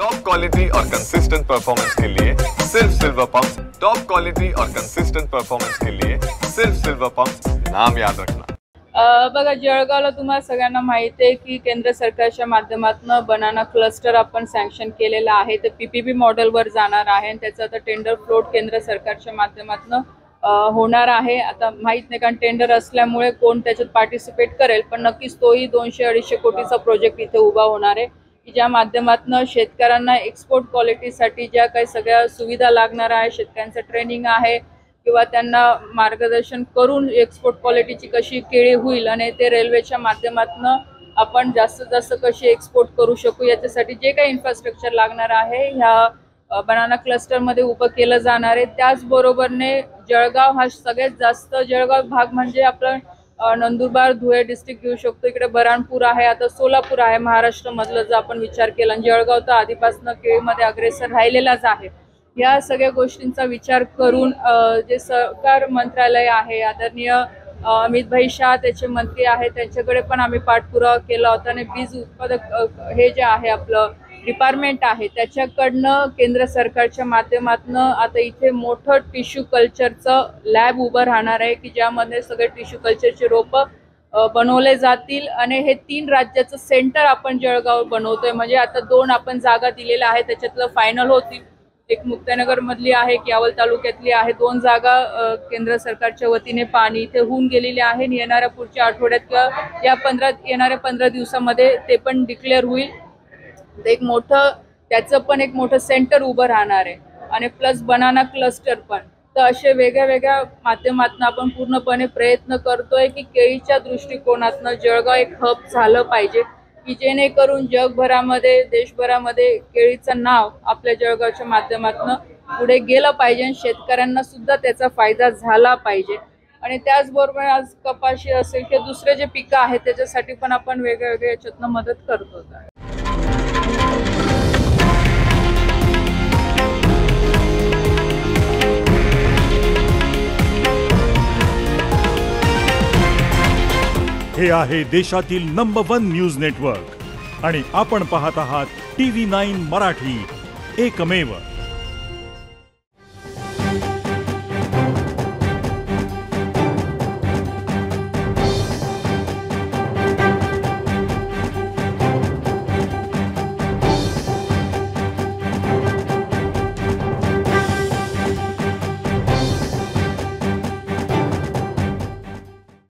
Top quality और consistent performance के लिए सिर्फ सिल्वर पंप्स। टॉप क्वालिटी और कंसिस्टेंट परफॉर्मेंस के लिए सिर्फ सिल्वर पंप्स, नाम याद रखना। बघा, जळगावला तुम्हाला सगळ्यांना माहिती आहे की केंद्र सरकारच्या माध्यमातून बनाना क्लस्टर आपण सँक्शन केलेला आहे। ते पीपीपी मॉडेलवर जाणार आहे आणि त्याचं आता टेंडर फ्लोट केंद्र सरकारच्या माध्यमातून होणार आहे। आता माहित नाही कारण टेंडर असल्यामुळे कोण त्याच्यात पार्टिसिपेट करेल, पण नक्कीच तोही 200-250 कोटीचा प्रोजेक्ट इथे उभा होणार आहे की ज्या माध्यमातून शेतकऱ्यांना एक्सपोर्ट क्वालिटीसाठी ज्या काही सगळ्या सुविधा लागणार आहे, शेतकऱ्यांचं ट्रेनिंग आहे किंवा त्यांना मार्गदर्शन करून एक्सपोर्ट क्वालिटीची कशी केळी होईल आणि ते रेल्वेच्या माध्यमातून आपण जास्तीत जास्त कशी एक्सपोर्ट करू शकू याच्यासाठी जे काही इन्फ्रास्ट्रक्चर लागणार आहे ह्या बनाना क्लस्टरमध्ये उभं केलं जाणार आहे। त्याचबरोबरने जळगाव हा सगळ्यात जास्त जळगाव भाग म्हणजे आपलं नंदुरबार धुळे डिस्ट्रिक्ट घेऊ शकतो, इकडे बऱ्हाणपूर आहे, आता सोलापूर आहे महाराष्ट्रामधलं जर आपण विचार केला। जळगाव तर आधीपासून केळीमध्ये अग्रेसर राहिलेलाच आहे। या सगळ्या गोष्टींचा विचार करून जे सहकार मंत्रालय आहे, आदरणीय अमित भाई शाह त्याचे मंत्री आहेत, त्यांच्याकडे पण आम्ही पाठपुरावा केला होता आणि बीज उत्पादक हे जे आहे आपलं डिपार्टमेंट आहे त्याच्याकडनं केंद्र सरकारच्या माध्यमातून आता इथे मोठं टिश्यू कल्चरचं लॅब उभं राहणार आहे की ज्यामध्ये सगळे टिश्यू कल्चरचे रोपं बनवले जातील आणि हे 3 राज्याचं सेंटर आपण जळगाव बनवतोय। म्हणजे आता 2 आपण जागा दिलेल्या आहेत, त्याच्यातलं फायनल होतील। एक मुक्ताईनगर मधली आहे, यावल तालुक्यातली आहे। 2 जागा केंद्र सरकारच्या वतीने पाणी इथे होऊन गेलेली आहे। येणाऱ्या पुढच्या आठवड्यात किंवा येणाऱ्या 15 दिवसामध्ये ते पण डिक्लेअर होईल। एक मोठं त्याचं पण एक मोठं सेंटर उभं राहणार आहे आणि प्लस बनाना क्लस्टर पण। तर असे वेगळ्या माध्यमातून आपण पूर्णपणे प्रयत्न करतोय की केळीच्या दृष्टिकोनातून जळगाव एक हब झालं पाहिजे की जेणेकरून जगभरामध्ये देशभरामध्ये केळीचं नाव आपल्या जळगावच्या माध्यमातून पुढे गेलं पाहिजे आणि शेतकऱ्यांना सुद्धा त्याचा फायदा झाला पाहिजे। आणि त्याचबरोबर आज कपाशी असेल किंवा दुसरे जे पिकं आहेत त्याच्यासाठी पण आपण वेगवेगळ्या याच्यातनं मदत करतो। हे आहे देशातील नंबर 1 न्यूज नेटवर्क आणि आपण पाहत आहात TV9 मराठी, एकमेव।